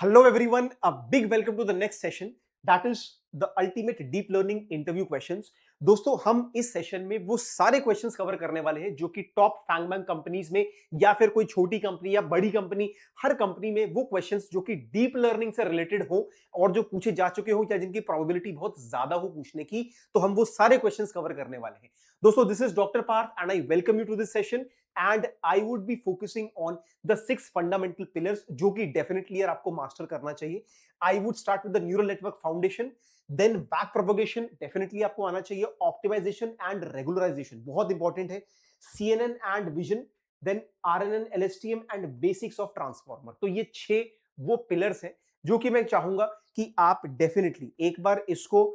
Hello everyone, a big welcome to the next session that is the ultimate deep learning interview questions। दोस्तों हम इस session में वो सारे क्वेश्चंस कवर करने वाले हैं जो कि टॉप फैंगमैन कंपनीज में या फिर कोई छोटी कंपनी या बड़ी कंपनी, हर कंपनी में वो क्वेश्चंस जो कि डीप लर्निंग से रिलेटेड हो और जो पूछे जा चुके हो या जिनकी प्रोबेबिलिटी बहुत ज्यादा हो पूछने की, तो हम वो सारे क्वेश्चंस कवर करने वाले हैं। दोस्तों this is doctor Parth and I welcome you to this session and I would be focusing on the 6 fundamental pillars जो कि डेफिनेटली यार आपको मास्टर करना चाहिए। I would start with the neural network foundation, then back propagation definitely आपको आना चाहिए, optimization and regularization बहुत इंपॉर्टेंट है, CNN and vision, then RNN LSTM and basics of transformer. तो ये 6 वो पिलर्स हैं जो कि मैं चाहूंगा कि आप डेफिनेटली एक बार इसको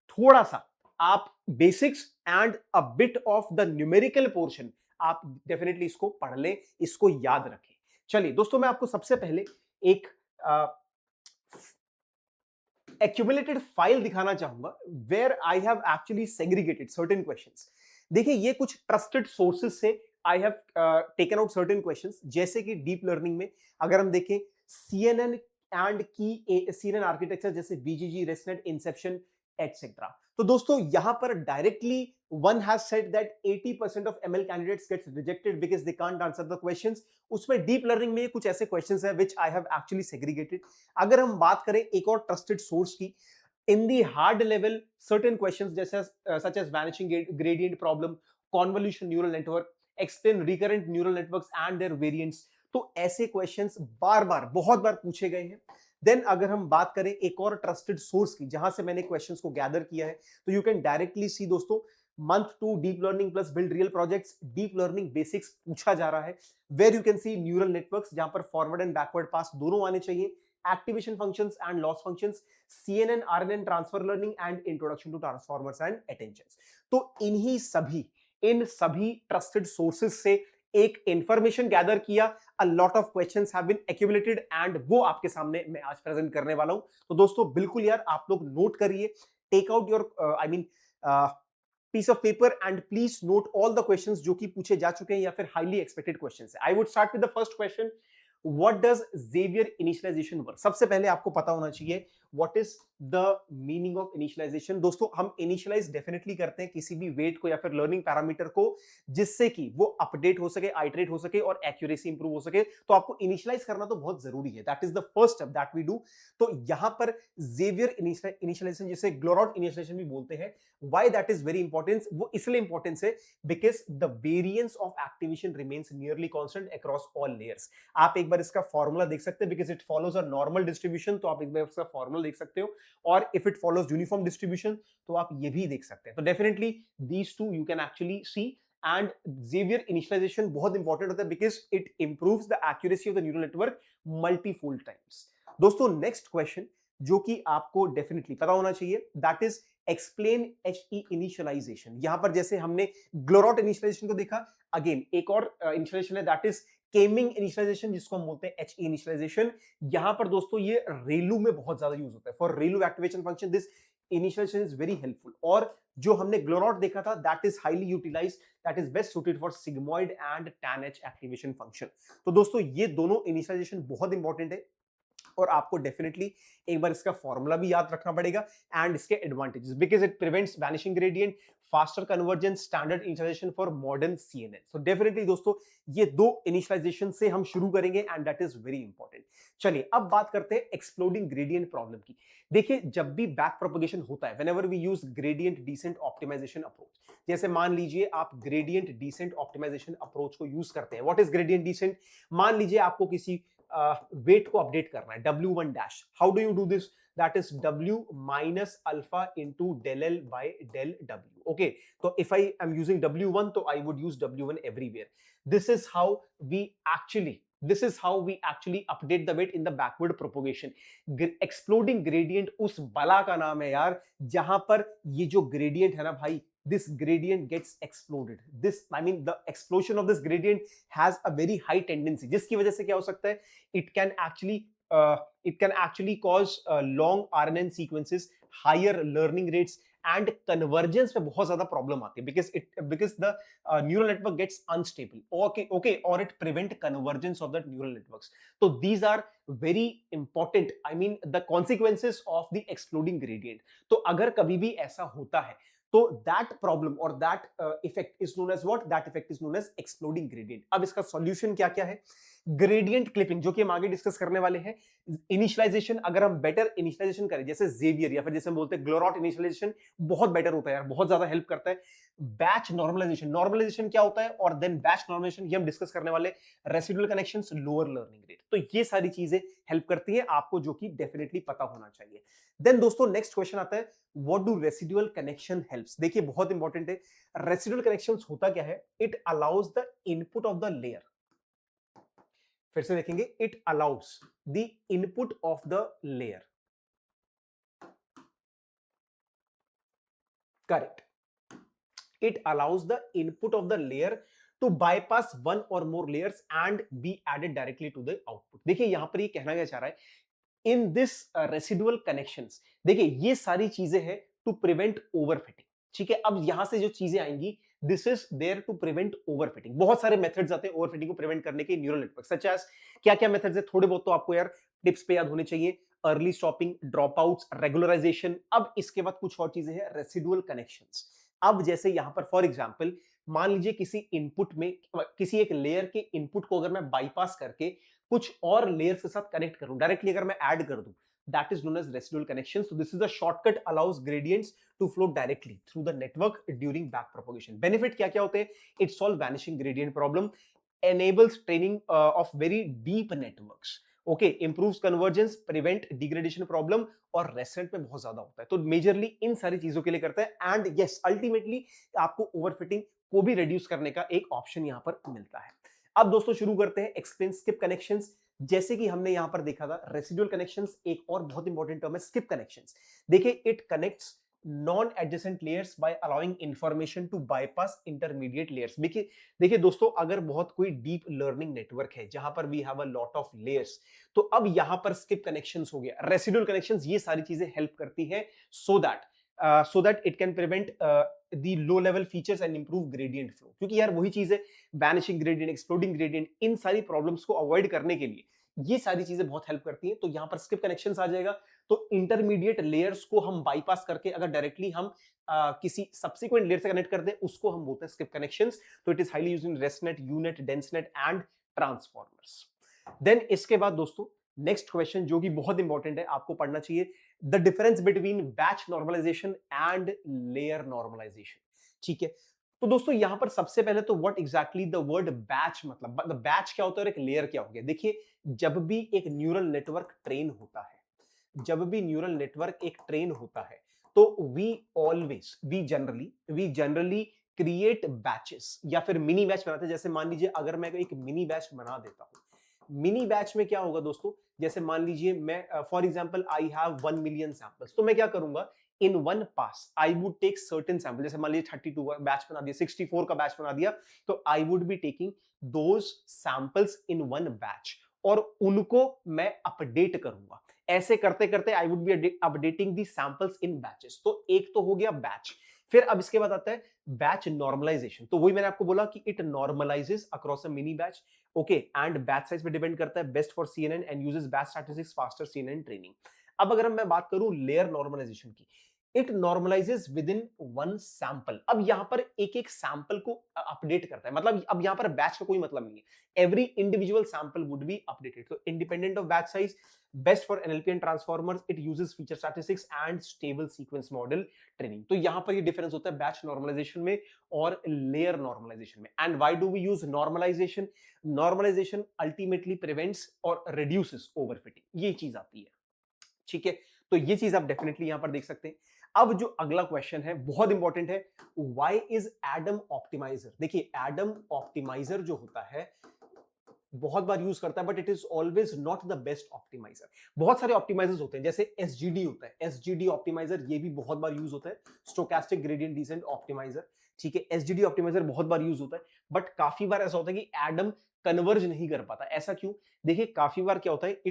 थोड़ा सा आप basics and a bit of the numerical portion आप डेफिनेटली इसको पढ़ लें, इसको याद रखें। चलिए दोस्तों, मैं आपको सबसे पहले एक accumulated फाइल दिखाना चाहूंगा where I have actually segregated certain questions. देखिए ये कुछ ट्रस्टेड सोर्सेज से I have taken out certain questions, जैसे कि डीप लर्निंग में अगर हम देखें सीएनएन एंड की सीएनएन आर्किटेक्चर जैसे बीजीजी, रेसनेट, इंसेप्शन एटसेट्रा। तो दोस्तों यहां पर directly one has said that 80% of ML candidates gets rejected because they can't answer the questions. उसमें डीप लर्निंग में कुछ ऐसे क्वेश्चंस हैं which I have actually segregated. अगर हम बात करें एक और ट्रस्टेड सोर्स की, in the hard level certain questions जैसे such as vanishing gradient problem, convolution neural network, explain recurrent neural networks and their variants, तो ऐसे क्वेश्चंस बार बार बहुत बार पूछे गए हैं। देन अगर हम बात करें एक और ट्रस्टेड सोर्स की जहां से मैंने क्वेश्चंस को गैदर किया है, तो यू कैन डायरेक्टली सी दोस्तों, month 2 deep learning plus build real projects, deep learning basics पूछा जा रहा है, where you can see neural networks जहां पर फॉरवर्ड एंड बैकवर्ड पास दोनों आने चाहिए, activation functions and loss functions, CNN RNN transfer learning and introduction to transformers and attentions. तो इन सभी ट्रस्टेड सोर्सेज से एक इंफॉर्मेशन गैदर किया, a lot of questions have been accumulated and वो आपके सामने मैं आज प्रेजेंट करने वाला हूं। तो दोस्तों बिल्कुल यार आप लोग नोट करिए, take out your I mean piece of paper and please note all the questions जो कि पूछे जा चुके हैं या फिर highly expected questions है। I would start with the first question. What does Xavier initialization work? सबसे पहले आपको पता होना चाहिए what is the meaning of initialization। दोस्तों हम initialize definitely करते हैं किसी भी weight को या फिर learning parameter को, जिससे कि वो अपडेट हो सके, iterate हो सके और accuracy improve हो सके। तो आपको initialize करना तो बहुत जरूरी है, that is the first step that we do। तो यहां पर Xavier initialization जिसे Glorot initialization भी बोलते हैं, why that is very important, वो इसलिए इंपॉर्टेंस है because the variance of activation remains nearly constant across all layers। आप एक बार इसका फॉर्मूला देख सकते हैं, because it follows a normal distribution, तो आप एक बार इसका फॉर्मूला देख सकते हो, और if it follows uniform distribution तो आप ये भी देख सकते हैं। तो definitely these two you can actually see, and Xavier initialization बहुत इंपॉर्टेंट होता है because it improves the accuracy of the neural network multifold times. दोस्तों नेक्स्ट क्वेश्चन जो कि आपको डेफिनेटली पता होना चाहिए, that is explain HE initialization. यहां पर जैसे हमने ग्लोरॉट इनिशियलाइजेशन को देखा, अगेन एक और इनिशियलाइजेशन है दैट इज केमिंग इनिशियलाइजेशन, जिसको हम बोलते हैं HE इनिशियलाइजेशन। यहां पर दोस्तों ये रेलू में बहुत ज्यादा यूज होता है, for ReLU activation function this initialization is very helpful. और जो हमने ग्लोरॉट देखा था that is highly utilized, that is best suited for sigmoid and tan h activation function. तो दोस्तों ये दोनों इनिशियलाइजेशन बहुत इंपॉर्टेंट है और आपको डेफिनेटली एक बार इसका फॉर्मूला भी याद रखना पड़ेगा एंड इसके advantages, because it prevents vanishing gradient, faster convergence, standard initialization for modern CNN. So definitely दोस्तों ये दो इनिशियलाइजेशन से हम शुरू करेंगे and that is very important. चलिए अब बात करते हैं एक्सप्लोडिंग ग्रेडियंट प्रॉब्लम की। देखिए जब भी बैक प्रोपगेशन होता है, whenever we use gradient descent optimization approach, जैसे मान लीजिए आप ग्रेडियंट डिसेंट ऑप्टिमाइजेशन अप्रोच को यूज करते हैं। What is gradient descent? मान लीजिए आपको किसी वेट को अपडेट करना है, W1 dash, how do you do this? That is W minus alpha into del L by del W। Okay, तो if I am using W1 तो I would use W1 everywhere. This is how we actually this is how we actually update the weight in the backward propagation. Exploding gradient उस बला का नाम है यार, जहां पर ये जो ग्रेडियंट है ना भाई, this gradient gets exploded, this I mean the explosion of this gradient has a very high tendency, जिसकी वजह से क्या हो सकता है, it can actually cause long RNN sequences, higher learning rates and convergence में बहुत ज्यादा प्रॉब्लम आती है because the neural network gets unstable, okay, और it prevent convergence of the neural networks. तो these are very important, I mean the consequences of the exploding gradient. तो अगर कभी भी ऐसा होता है तो दैट प्रॉब्लम और that effect is known as what, that effect is known as exploding gradient. अब इसका सॉल्यूशन क्या क्या है? ग्रेडियंट क्लिपिंग, जो कि हम आगे डिस्कस करने वाले हैं. इनिशियलाइजेशन, अगर हम बेटर इनिशियलाइजेशन करें जैसे जेवियर या फिर जैसे हम बोलते हैं ग्लोरॉट इनिशियलाइजेशन, बहुत बेटर होता है यार, बहुत ज्यादा हेल्प करता है. बैच नॉर्मलाइजेशन, नॉर्मलाइजेशन क्या होता है, और देन बैच नॉर्मलाइजेशन, ये हम डिस्कस करने वाले. Residual connections, lower learning rate, तो ये सारी चीजें हेल्प करती है आपको, जो कि डेफिनेटली पता होना चाहिए. देन दोस्तों नेक्स्ट क्वेश्चन आता है, what do residual connection helps. देखिए बहुत इंपॉर्टेंट है. रेसिडुअल कनेक्शंस होता क्या है? It allows the input of the layer. फिर से देखेंगे, it allows the input of the layer. Correct. It allows the input of the layer to bypass one or more layers and be added directly to the output. देखिए यहां पर ये कहना क्या चाह रहा है, इन दिस रेसिडुअल कनेक्शंस, देखिए ये सारी चीजें हैं टू प्रिवेंट ओवरफिटिंग. ठीक है, अब यहां से जो चीजें आएंगी, this is there to prevent overfitting. बहुत सारे मेथड्स आते हैं ओवरफिटिंग को प्रिवेंट करने के न्यूरल नेटवर्क, सच एज क्या क्या मेथड्स है, थोड़े बहुत तो आपको यार टिप्स पे याद होने चाहिए. Early stopping, drop outs, regularization. अब इसके बाद कुछ और चीजें हैं, रेसिडुअल कनेक्शंस. अब जैसे यहां पर फॉर एग्जांपल मान लीजिए किसी इनपुट में, किसी एक लेयर के इनपुट को अगर मैं बाईपास करके कुछ और लेयर्स के साथ कनेक्ट करूं, डायरेक्टली अगर मैं ऐड कर दूं, that is known as residual connections. So this is a shortcut allows gradients to flow directly through the network during back propagation. Benefit क्या क्या होते हैं? It solve vanishing gradient problem, enables training of very deep networks, okay, improves convergence, prevent degradation problem, और ResNet में बहुत ज्यादा होता है. तो मेजरली इन सारी चीजों के लिए करता है. एंड यस, अल्टीमेटली आपको ओवरफिटिंग को भी रिड्यूस करने का एक ऑप्शन यहां पर मिलता है. अब दोस्तों शुरू करते हैं एक्सप्लेन स्किप कनेक्शंस. जैसे कि हमने यहां पर देखा था रेसिडुअल कनेक्शंस, एक और बहुत इंपॉर्टेंट टर्म है स्किप कनेक्शंस. देखिए it connects non adjacent layers by allowing information to bypass intermediate layers. देखिए देखिए दोस्तों, अगर बहुत कोई डीप लर्निंग नेटवर्क है जहां पर we have a lot of layers, तो अब यहां पर स्किप कनेक्शंस हो गया, रेसिडुअल कनेक्शंस, ये सारी चीजें हेल्प करती है so that it can prevent the low level features and improve gradient flow. क्योंकि यार वही चीज है, वैनिशिंग ग्रेडियंट, एक्सप्लोडिंग ग्रेडियंट, इन सारी प्रॉब्लम्स को अवॉइड करने के लिए ये सारी चीजें बहुत हेल्प करती हैं. तो यहां पर स्किप कनेक्शंस आ जाएगा. तो इंटरमीडिएट लेयर्स को हम बाईपास करके अगर डायरेक्टली हम किसी सब्सिक्वेंट लेयर से कनेक्ट कर दें, उसको हम बोलते हैं स्किप कनेक्शंस. तो it is highly used in ResNet, UNet, DenseNet and transformers. Then इसके बाद दोस्तों नेक्स्ट क्वेश्चन जो कि बहुत इंपॉर्टेंट है, आपको पढ़ना चाहिए, the difference between batch normalization and layer normalization. ठीक है, तो दोस्तों यहां पर सबसे पहले तो what exactly the word batch, मतलब बैच क्या होता है और एक लेयर क्या हो गया. देखिए जब भी एक न्यूरल नेटवर्क ट्रेन होता है, जब भी न्यूरल नेटवर्क एक ट्रेन होता है, तो वी जनरली क्रिएट बैचेस या फिर मिनी बैच बनाते हैं. जैसे मान लीजिए अगर मैं एक मिनी बैच बना देता हूं, मिनी बैच में क्या होगा दोस्तों, जैसे मान लीजिए मैं for example I have 1 million samples, तो मैं क्या करूंगा, in one pass I would take certain sample. जैसे मान लीजिए 32 का बैच बना दिया, 64 का बैच बना दिया, तो I would be taking those samples in one batch और उनको मैं अपडेट करूंगा. ऐसे करते करते आई would B updating the samples in batches. तो एक तो हो गया बैच. फिर अब इसके बाद आता है बैच नॉर्मलाइजेशन. तो वही मैंने आपको बोला कि it normalizes across a mini batch, okay, and batch size पे डिपेंड करता है, best for CNN and uses batch statistics faster CNN training. अब अगर मैं बात करूं लेयर नॉर्मलाइजेशन की, it normalizes within one sample. अब यहां पर एक एक सैंपल को अपडेट करता है, मतलब अब यहां पर बैच का कोई मतलब नहीं है, every individual sample would be updated. तो independent of batch size, best for NLP and transformers, it uses feature statistics and stable sequence model training. तो यहां पर ये डिफरेंस होता है बैच नॉर्मलाइजेशन में और लेयर नॉर्मलाइजेशन में. And why do we use normalization? Normalization ultimately prevents और रिड्यूसेस ओवरफिटिंग, ये चीज आती है. ठीक है, तो ये चीज आप डेफिनेटली यहां पर देख सकते हैं. अब जो अगला क्वेश्चन है बहुत इंपॉर्टेंट है, व्हाई इज एडम ऑप्टिमाइजर. देखिए एडम ऑप्टिमाइजर जो होता है बहुत बार यूज करता है, but it is always not the best optimizer. बहुत सारे ऑप्टिमाइजर्स होते हैं, जैसे एसजीडी होता है, एसजीडी ऑप्टिमाइजर, ये भी बहुत बार यूज होता है, स्टोकेस्टिक ग्रेडियंट डिसेंट ऑप्टिमाइजर. ठीक है, एसजीडी ऑप्टिमाइजर बहुत बार यूज होता है, बट काफी बार ऐसा होता है कि एडम कन्वर्ज नहीं कर पाता. ऐसा क्यों? देखिए काफी बार क्या होता है,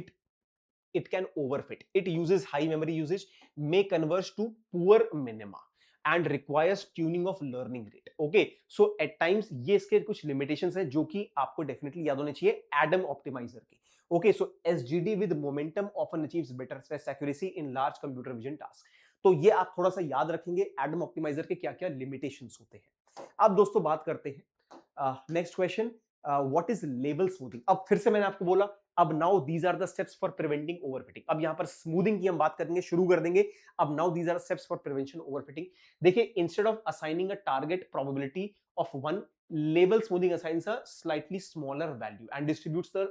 it can overfit, it uses high memory usage, may converge to poor minima. And requires tuning of learning rate. Okay, so at times ये इसके कुछ लिमिटेशंस हैं जो कि आपको डेफिनेटली याद होने चाहिए एडम ऑप्टिमाइजर की। Okay, so SGD with momentum often achieves better stress accuracy in large computer vision task. तो ये आप थोड़ा सा याद रखेंगे एडम ऑप्टिमाइजर के क्या क्या लिमिटेशंस होते हैं। अब दोस्तों बात करते हैं नेक्स्ट क्वेश्चन, व्हाट इज लेवल स्मूथिंग। अब फिर से मैंने आपको बोला, अब now these are the steps for preventing overfitting. अब यहां पर स्मूथिंग की हम बात करेंगे, शुरू कर देंगे। अब now these are steps for prevention overfitting. देखिए, instead of assigning a target probability of 1, label smoothing assigns a slightly smaller value and distributes the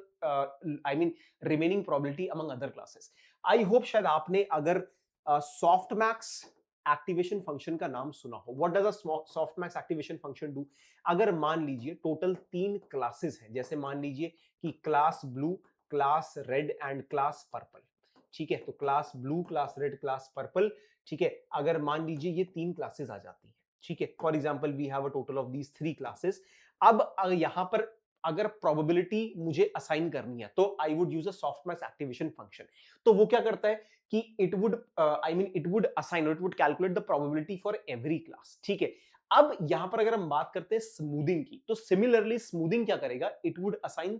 remaining probability among other classes. I hope शायद आपने अगर softmax activation function का नाम सुना हो। What does a softmax activation function do. अगर मान लीजिए टोटल 3 क्लासेस हैं, जैसे मान लीजिए कि class blue, class red and class purple, ठीक है। तो class blue, class red, class purple, ठीक है। अगर मान लीजिए ये 3 क्लासेस आ जाती है, ठीक है। For example we have a total of these 3 classes. अब यहां पर अगर प्रोबेबिलिटी मुझे असाइन करनी है तो I would use a softmax activation function. तो वो क्या करता है कि it would assign, it would calculate the probability for every class, ठीक है। अब यहां पर अगर हम बात करते हैं स्मूथिंग की, तो सिमिलरली स्मूथिंग क्या करेगा, it would assign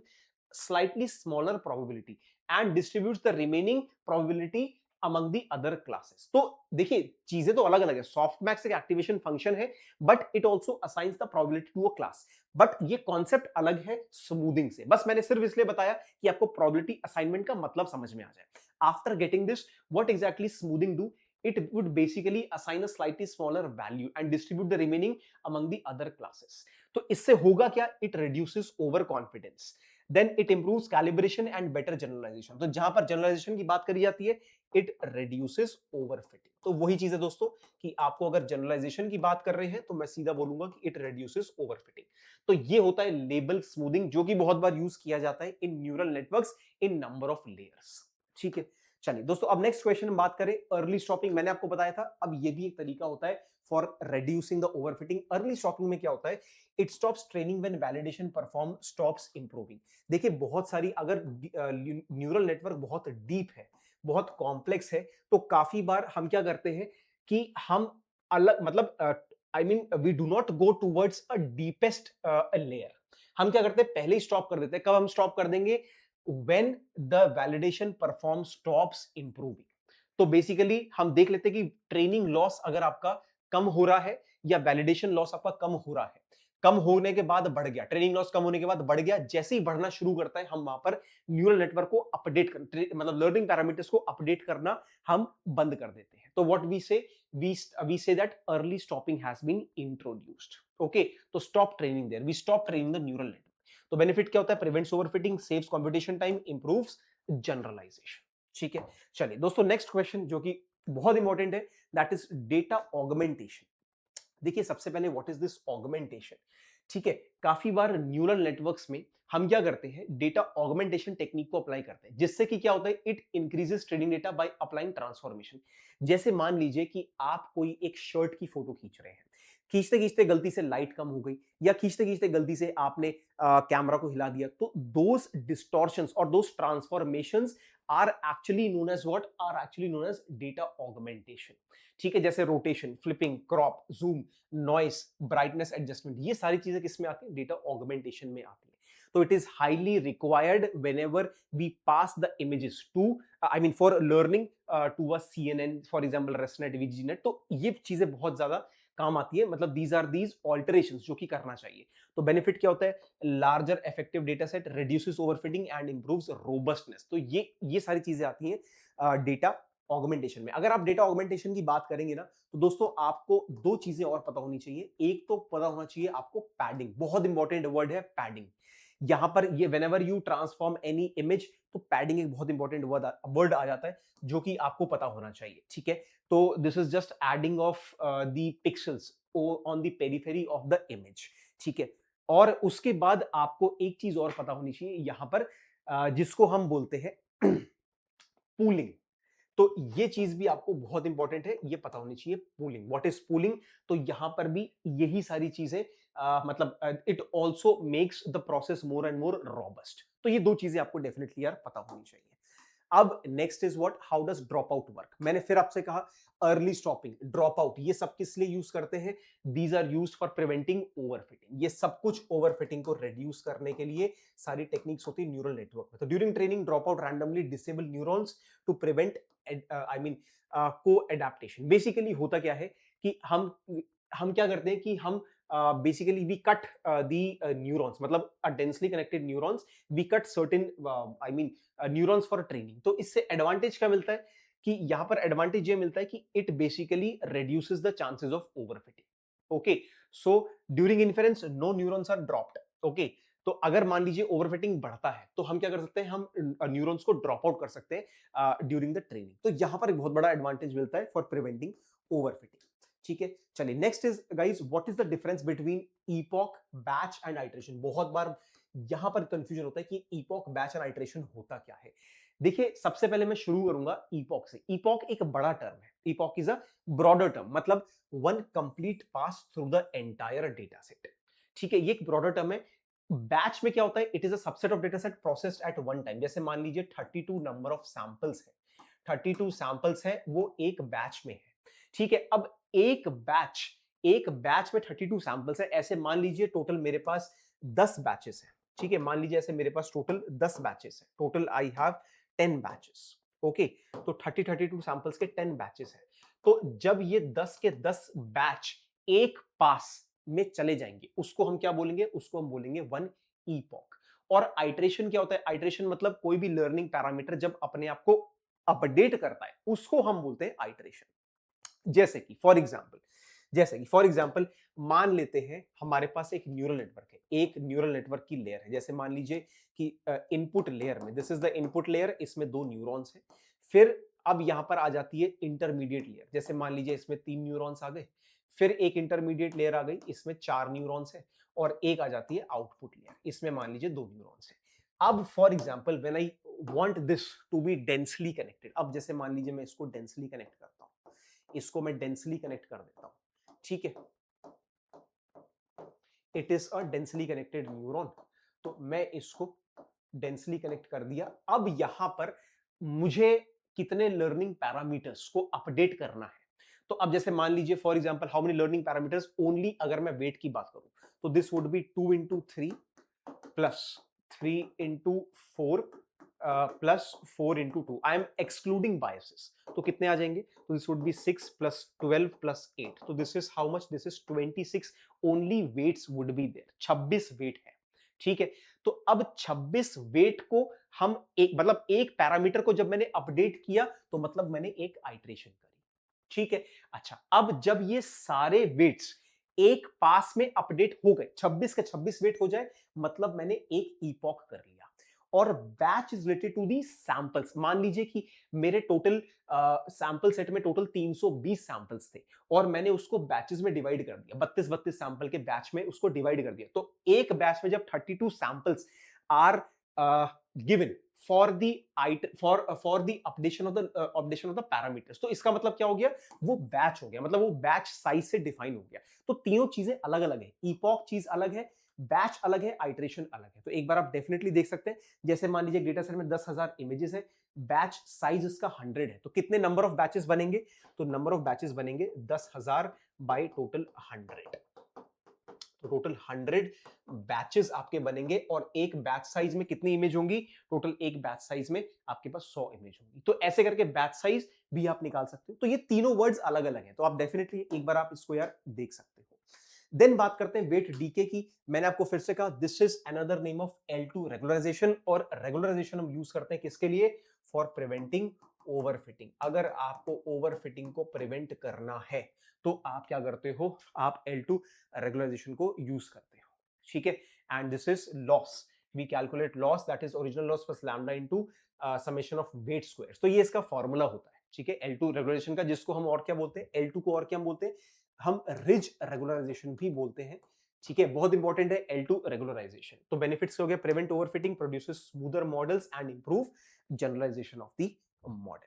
slightly smaller probability and distributes the remaining probability among the other classes। तो देखिए चीजें तो अलग अलग है, सॉफ्टमैक्स एक एक्टिवेशन फंक्शन है but it also assigns the probability to a class, but ये कॉन्सेप्ट अलग है स्मूथिंग से। बस मैंने सिर्फ इसलिए बताया कि आपको प्रोबेबिलिटी असाइनमेंट का मतलब समझ में आ जाए। After getting this, what exactly smoothing do, it would basically assign a slightly smaller value and distribute the remaining among the other classes। तो इससे होगा क्या, it reduces overconfidence, then it improves calibration and better generalization। तो जहां पर generalisation की बात करी जाती है, it reduces overfitting। तो वही चीज है दोस्तों कि आपको अगर जनरलाइजेशन की बात कर रहे हैं तो मैं सीधा बोलूंगा कि it reduces overfitting। तो ये होता है लेबल स्मूथिंग, जो कि बहुत बार यूज किया जाता है in neural networks in number of layers, ठीक है। चलिए दोस्तों, अब नेक्स्ट क्वेश्चन हम बात करें अर्ली स्टॉपिंग। मैंने आपको बताया था, अब ये भी एक तरीका होता है for reducing the overfitting. Early stopping में क्या होता है, it stops training when validation perform stops improving. देखिए बहुत सारी, अगर न्यूरल नेटवर्क बहुत डीप है, बहुत कॉम्प्लेक्स है, तो काफी बार हम क्या करते हैं कि हम अलग मतलब we do not go towards a deepest layer. हम क्या करते हैं, पहले ही स्टॉप कर देते हैं। कब हम स्टॉप कर देंगे, when the validation perform stops improving। तो बेसिकली हम देख लेते हैं कि ट्रेनिंग लॉस अगर आपका कम हो रहा है या वैलिडेशन लॉस आपका कम हो रहा है, कम होने के बाद बढ़ गया, ट्रेनिंग लॉस कम होने के बाद बढ़ गया, जैसे ही बढ़ना शुरू करता है हम वहां पर न्यूरल नेटवर्क को अपडेट कर, मतलब लर्निंग पैरामीटर्स को अपडेट करना हम बंद कर देते हैं। तो what we say, we say that early stopping has been introduced. Okay, तो stop training there, we stop training the neural network. तो बेनिफिट क्या होता है, prevents overfitting, saves computation time, improves generalization, ठीक है। चलिए दोस्तों, नेक्स्ट क्वेश्चन जो कि बहुत इंपॉर्टेंट है, दैट इज डेटा ऑगमेंटेशन। देखिए सबसे पहले व्हाट इज दिस ऑगमेंटेशन, ठीक है। काफी बार न्यूरल नेटवर्क्स में हम क्या करते हैं, डेटा ऑगमेंटेशन टेक्निक को अप्लाई करते हैं, जिससे कि क्या होता है, it increases training data by applying transformation. जैसे मान लीजिए कि आप कोई एक शर्ट की फोटो खींच रहे हैं, खींचते खींचते गलती से लाइट कम हो गई, या खींचते खींचते गलती से आपने कैमरा को हिला दिया, तो दोस डिस्टॉर्शंस और those transformations are actually known as what, are actually known as data augmentation, ठीक है। जैसे rotation, flipping, crop, zoom, noise, brightness adjustment, ये सारी चीजें किसमें आती है, डेटा ऑगमेंटेशन में आती है। तो it is highly required whenever we pass the images to for learning to a CNN, for example ResNet, VGNet। तो ये चीजें बहुत ज्यादा काम आती है, मतलब दीज आर दीज ऑल्टरेशंस जो कि करना चाहिए। तो बेनिफिट क्या होता है, larger effective data set, reduces overfitting and improves robustness. तो ये सारी चीजें आती हैं डेटा ऑगमेंटेशन में। अगर आप डेटा ऑगमेंटेशन की बात करेंगे ना, तो दोस्तों आपको दो चीजें और पता होनी चाहिए। एक तो पता होना चाहिए आपको पैडिंग, बहुत इंपॉर्टेंट वर्ड है पैडिंग। यहां पर ये whenever you transform any image, तो पैडिंग एक बहुत इंपॉर्टेंट वर्ड आ जाता है, जो कि आपको पता होना चाहिए, ठीक है। तो this is just adding of the pixels on the periphery of the image, ठीक है। और उसके बाद आपको एक चीज और पता होनी चाहिए यहां पर, जिसको हम बोलते हैं पूलिंग। तो ये चीज भी आपको बहुत इंपॉर्टेंट है, ये पता होनी चाहिए पूलिंग, व्हाट इज पूलिंग। तो यहां पर भी यही सारी चीजें मतलब it also makes the process more and more robust. तो ये दो चीजें आपको डेफिनेटली यार पता होनी चाहिए। अब next is what, how does drop out work. मैंने फिर आपसे कहा अर्ली स्टॉपिंग, ड्रॉप आउट, ये सब किस लिए यूज करते हैं, these are used for preventing overfitting. ये सब कुछ ओवरफिटिंग को रिड्यूस करने के लिए सारी टेक्निक्स होती है न्यूरल नेटवर्क में। तो during training drop out randomly disable neurons to prevent I mean co adaptation. Basically होता क्या है कि हम क्या करते हैं कि हम basically we cut the neurons, मतलब densely connected neurons, we cut certain I mean neurons for training. तो इससे एडवांटेज क्या मिलता है कि यहां पर एडवांटेज ये मिलता है कि it basically reduces the chances of overfitting. Okay, so during inference no neurons are dropped. Okay, तो अगर मान लीजिए ओवरफिटिंग बढ़ता है तो हम क्या कर सकते हैं, हम न्यूरॉन्स को ड्रॉप आउट कर सकते हैं ड्यूरिंग द ट्रेनिंग। तो यहां पर एक बहुत बड़ा एडवांटेज मिलता है फॉर प्रिवेंटिंग ओवरफिटिंग। ठीक है, चलिए next is guys, what is the difference between epoch, batch and iteration. बहुत बार यहां पर कंफ्यूजन होता है कि ईपॉक, बैच एंड आइटरेशन होता क्या है। देखिए, सबसे पहले मैं शुरू करूंगा ईपॉक से। ईपॉक एक बड़ा टर्म है, epoch is a broader term, मतलब one complete pass through the entire data set. ठीक है, ये एक ब्रॉडर टर्म है। बैच में क्या होता है, it is a subset of data set processed at one time. जैसे मान लीजिए 32 नंबर ऑफ सैंपल्स है, 32 सैंपल्स है, वो एक बैच में है। ठीक है, अब एक बैच में 32 सैंपल्स है। ऐसे मान लीजिए टोटल मेरे पास 10 बैचेस है। ठीक है, मान लीजिए ऐसे मेरे पास टोटल 10 बैचेस है, total I have 10 batches. Okay, तो 32 सैंपल्स के 10 बैचेस हैं। तो जब ये 10 के 10 बैच एक पास में चले जाएंगे, उसको हम क्या बोलेंगे, उसको हम बोलेंगे वन ईपॉक। और आइटरेशन क्या होता है, आइटरेशन मतलब कोई भी लर्निंग पैरामीटर जब अपने आप को अपडेट करता है, उसको हम बोलते हैं आइटरेशन। जैसे कि फॉर एग्जांपल मान लेते हैं हमारे पास एक न्यूरल नेटवर्क है, एक न्यूरल नेटवर्क की लेयर है। जैसे मान लीजिए कि इनपुट लेयर में, this is the input layer, इसमें 2 न्यूरॉन्स हैं। फिर अब यहां पर आ जाती है इंटरमीडिएट लेयर। जैसे मान लीजिए इसमें 3 न्यूरॉन्स आ गए, फिर एक इंटरमीडिएट लेयर आ गई, इसमें 4 न्यूरॉन्स है, और एक आ जाती है आउटपुट लेयर, इसमें मान लीजिए 2 न्यूरॉन्स है। अब for example when I want this to be densely connected, अब जैसे मान लीजिए मैं इसको डेंसली कनेक्ट करता हूं, इसको मैं डेंसली कनेक्ट कर देता हूं। ठीक है, it is a densely connected neuron. तो मैं इसको डेंसली कनेक्ट कर दिया। अब यहां पर मुझे कितने लर्निंग पैरामीटर्स को अपडेट करना है। तो अब जैसे मान लीजिए for example how many learning parameters only, अगर मैं वेट की बात करूं तो this would be 2 into 3 plus 3 into 4 plus 4 into 2। I am excluding biases, तो कितने आ जाएंगे, तो this would be 6 plus 12 plus 8। तो this is how much, this is 26 only weights would be there, 26 weight है। ठीक है, तो अब 26 वेट को हम एक, मतलब एक पैरामीटर को जब मैंने अपडेट किया तो मतलब मैंने एक आइटरेशन करी। ठीक है, अच्छा, अब जब ये सारे वेट्स एक पास में अपडेट हो गए, 26 के 26 वेट हो जाए, मतलब मैंने एक ईपॉक कर लिया। और batch is related to the samples. मान लीजिए कि मेरे टोटल सैंपल सेट में टोटल 320 सैंपल्स थे, और मैंने उसको बैचेस में डिवाइड कर दिया, 32 सैंपल के बैच में उसको डिवाइड कर दिया। तो एक बैच में जब 32 samples are given for the for the updation of the parameters, तो इसका मतलब क्या हो गया, वो बैच हो गया, मतलब वो बैच साइज से डिफाइन हो गया। तो तीनों चीजें अलग अलग है, ईपॉक चीज अलग है, बैच अलग है, आइटरेशन अलग है। तो एक बार आप डेफिनेटली देख सकते हैं, जैसे मान लीजिए डेटा सेट में 10,000 इमेजेस है, बैच साइज इसका 100 है, तो कितने नंबर ऑफ बैचेस बनेंगे, तो नंबर ऑफ बैचेस बनेंगे 10,000 बाय टोटल 100। तो टोटल 100 बैचेस आपके बनेंगे, और एक बैच साइज में कितनी इमेज होंगी, टोटल एक बैच साइज में आपके पास 100 इमेज होंगी। तो ऐसे करके बैच साइज भी आप निकाल सकते हो। तो ये तीनों वर्ड्स अलग अलग हैं, तो आप डेफिनेटली एक बार आप इसको यार देख सकते हो। देन बात करते हैं वेट डीके की। मैंने आपको फिर से कहा this is another name of L2 regularization, और रेगुलराइजेशन हम यूज करते हैं किसके लिए, फॉर प्रिवेंटिंग ओवरफिटिंग। अगर आपको ओवरफिटिंग को प्रिवेंट करना है तो आप क्या करते हो, आप L2 रेगुलराइजेशन को यूज करते हो। ठीक है, and this is loss, we calculate loss, that is original loss plus lambda into summation of weight squares. तो ये इसका फॉर्मूला होता है। ठीक है, L2 रेगुलराइजेशन का, जिसको हम और क्या बोलते हैं, L2 को और क्या बोलते हैं, हम रिज रेगुलराइजेशन भी बोलते हैं। ठीक है, बहुत इंपॉर्टेंट है L2 रेगुलराइजेशन। तो बेनिफिट्स हो गए, prevent overfitting, produces smoother models and improve generalization of the model.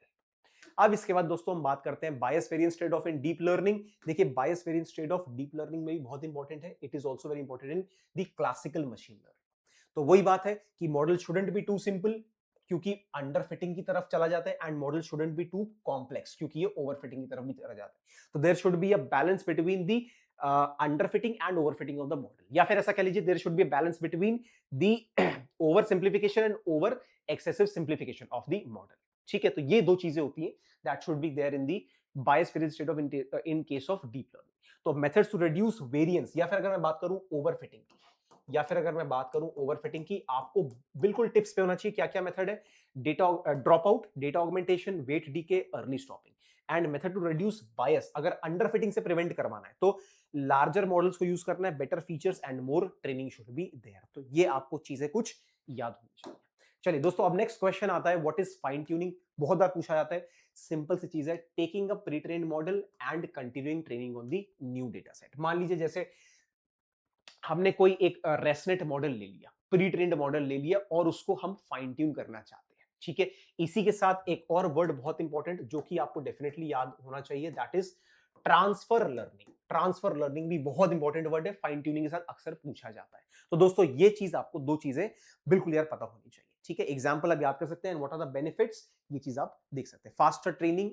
अब इसके बाद दोस्तों हम बात करते हैं bias variance trade off in deep learning. देखिए, bias variance trade off deep learning में भी बहुत इंपॉर्टेंट है, it is also very important in the classical machine learning. तो वही बात है कि model shouldn't be too simple, क्योंकि अंडर फिटिंग की तरफ चला जाता है and model shouldn't be too complex क्योंकि ये ओवर फिटिंग की तरफ भी चला जाता है। तो there should be a balance between the under fitting and over fitting of the model, या फिर ऐसा कह लीजिए there should be a balance between the over simplification and over excessive simplification of the model. ठीक है, तो ये दो चीजें होती हैं that should be there in the bias free state of in case of deep learning. तो methods to reduce variance, या फिर अगर मैं बात करूं ओवर फिटिंग की, या फिर अगर मैं बात करूं ओवर फिटिंग की, आपको बिल्कुल टिप्स पे होना चाहिए क्या क्या मेथड है। Data drop out, data augmentation, weight decay, early stopping and method to reduce bias. अगर अंडर फिटिंग से प्रिवेंट करवाना है तो लार्जर मॉडल्स को यूज करना है, better features and more training should be there. तो ये आपको चीजें कुछ याद होनी चाहिए। चलिए दोस्तों, अब नेक्स्ट क्वेश्चन आता है व्हाट इज फाइन ट्यूनिंग। बहुत बार पूछा जाता है, सिंपल सी चीज है, taking a pre trained model and continuing training on the new data set. मान लीजिए जैसे हमने कोई एक रेसनेट मॉडल ले लिया, प्री ट्रेन्ड मॉडल ले लिया और उसको हम फाइन ट्यून करना चाहते हैं। ठीक है, इसी के साथ एक और वर्ड बहुत इंपॉर्टेंट जो कि आपको डेफिनेटली याद होना चाहिए, that is transfer learning. Transfer learning भी बहुत इंपॉर्टेंट वर्ड है, फाइन ट्यूनिंग के साथ अक्सर पूछा जाता है। तो दोस्तों ये चीज आपको दो चीजें बिल्कुल यार पता होनी चाहिए। ठीक है, एग्जांपल आप याद कर सकते हैं, व्हाट आर द बेनिफिट्स, ये चीज आप देख सकते हैं। Faster training,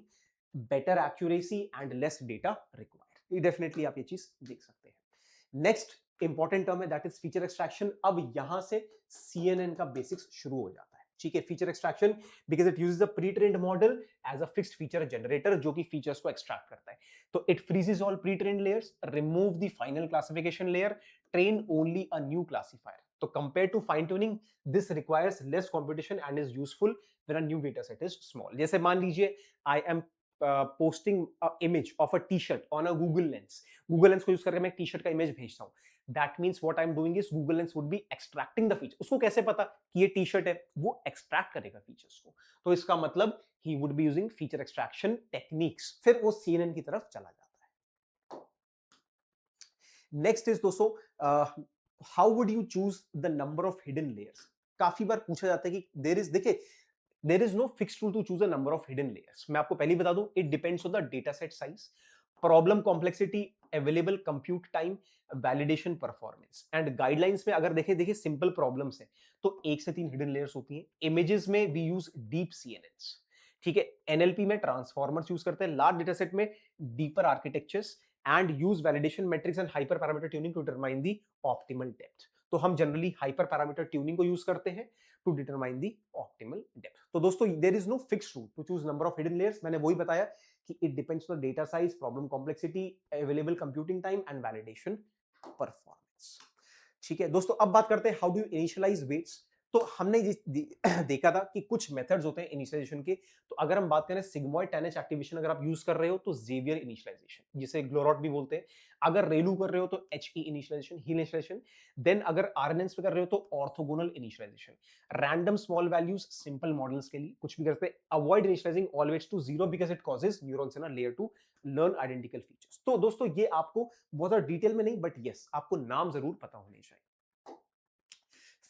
better accuracy and less data required, ये डेफिनेटली आप ये चीज देख सकते हैं। नेक्स्ट इंपॉर्टेंट टर्म है दैट इज फीचर एक्सट्रैक्शन। अब यहां से CNN का बेसिक्स शुरू हो जाता है। ठीक है, feature extraction because it uses a pre trained model as a fixed feature generator जो कि फीचर्स को एक्सट्रैक्ट करता है। तो it freezes all pre trained layers, remove the final classification layer, train only a new classifier. तो compare to fine tuning this requires less competition and is useful when a new data set is small. जैसे मान लीजिए I am posting image of a T shirt on a Google lens. Google lens को use करके मैं T shirt का image भेजता हूं। That means what I am doing is Google lens would be extracting the feature. उसको कैसे पता कि ये टी शर्ट है, वो एक्सट्रैक्ट करेगा फीचर्स को। तो इसका मतलब he would be using feature extraction techniques. फिर वो CNN की तरफ चला जाता है। नेक्स्ट इज दोस्तों, how would you choose the number of hidden layers. काफी बार पूछा जाता है कि देखिए there is no fixed rule to choose a number of hidden layers. मैं आपको पहले ही बता दूं, it depends on the data set size, problem complexity, available compute time, validation performance and guidelines में अगर देखिए सिंपल प्रॉब्लम्स है तो 1 से 3 हिडन लेयर्स होती हैं। इमेजेस में वी यूज डीप CNNs। ठीक है, NLP में ट्रांसफॉर्मर्स यूज करते हैं, लार्ज डेटा सेट में deeper architectures and use validation metrics and hyper parameter tuning to determine the optimal depth. तो हम जनरली हाइपर पैरामीटर ट्यूनिंग को यूज करते हैं to determine the optimal depth. तो दोस्तों there is no fixed rule to choose number of hidden layers. मैंने वही बताया कि it depends on the data size, problem complexity, available computing time and validation performance. ठीक है दोस्तों, अब बात करते हैं how do you initialize weights। तो हमने देखा था कि कुछ मेथड्स होते हैं इनिशियलाइजेशन के। तो अगर हम बात करें सिग्मॉइड 10H एक्टिवेशन अगर आप यूज कर रहे हो तो जेवियर इनिशियलाइजेशन, जिसे ग्लोरॉट भी बोलते हैं। अगर रेलू कर रहे हो तो HE initialization, He initialization. Then अगर RNNs पे कर रहे हो तो orthogonal initialization. Random small values simple models के लिए कुछ भी करते हैं। Avoid initializing always to 0 because it causes neurons in a layer to learn identical features. तो दोस्तों ये आपको बहुत ज्यादा डिटेल में नहीं, बट यस आपको नाम जरूर पता होने चाहिए।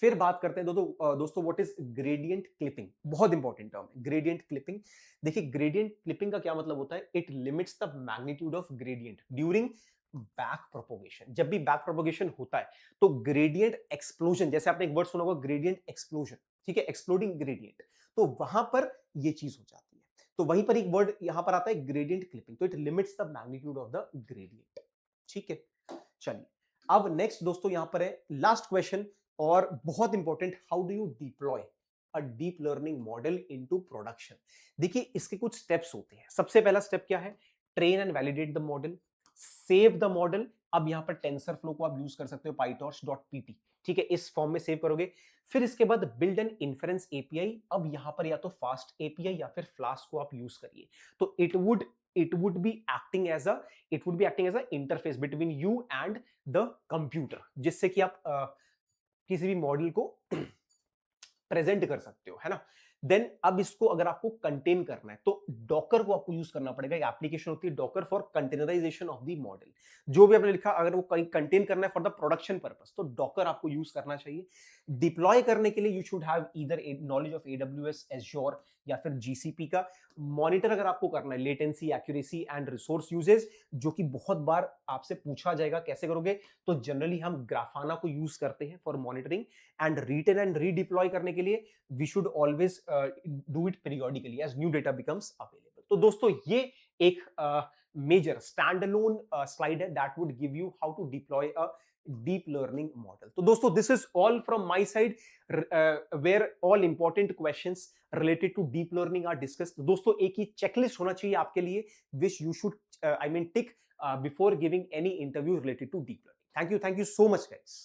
फिर बात करते हैं दोस्तों व्हाट इज ग्रेडियंट क्लिपिंग। बहुत इंपॉर्टेंट टर्म है ग्रेडियंट क्लिपिंग। देखिए ग्रेडियंट क्लिपिंग का क्या मतलब होता है, it limits the magnitude of gradient during back propagation. जब भी बैक प्रोपोगेशन होता है तो ग्रेडियंट एक्सप्लोजन, जैसे आपने एक वर्ड सुना होगा ग्रेडियंट एक्सप्लोजन, ठीक है, एक्सप्लोडिंग ग्रेडियंट, तो वहां पर ये चीज हो जाती है। तो वहीं पर एक वर्ड यहां पर आता है ग्रेडियंट क्लिपिंग। तो it limits the magnitude of the gradient. ठीक है, चलिए अब नेक्स्ट दोस्तों यहां पर है लास्ट क्वेश्चन और बहुत important, how do you deploy a deep learning model into production. देखिए इसके कुछ स्टेप्स होते हैं। सबसे पहला स्टेप क्या है, train and validate the model, save the model. अब यहां पर टेंसरफ्लो को आप यूज कर सकते हो pytorch.pt, ठीक है, इस फॉर्म में सेव करोगे। फिर इसके बाद बिल्ड एन इन्फरेंस एपीआई। अब यहां पर या तो फास्ट एपीआई या फिर फ्लास्क को आप यूज करिए। तो it would be acting as a interface between you and the computer, जिससे कि आप किसी भी मॉडल को प्रेजेंट कर सकते हो, है ना। देन अब इसको अगर आपको कंटेन करना है तो डॉकर को आपको यूज करना पड़ेगा। एक एप्लीकेशन होती है Docker for containerization of the model. जो भी आपने लिखा अगर वो कहीं कंटेन करना है फॉर द प्रोडक्शन पर्पस तो डॉकर आपको यूज करना चाहिए। डिप्लॉय करने के लिए you should have either knowledge of AWS, Azure या फिर जीसीपी का। मॉनिटर अगर आपको करना है latency, accuracy and resource usage, जो कि बहुत बार आपसे पूछा जाएगा कैसे करोगे, तो जनरली हम ग्राफाना को यूज करते हैं for monitoring. And retrain and redeploy करने के लिए we should always do it periodically as new data becomes available. तो दोस्तों ये एक मेजर स्टैंड अलोन स्लाइड है that would give you how to deploy a deep learning model. तो दोस्तों this is all from my side, where all important questions related to deep learning are discussed. दोस्तों एक ही checklist होना चाहिए आपके लिए विच you should I mean tick before giving any interview related to deep learning. Thank you so much guys।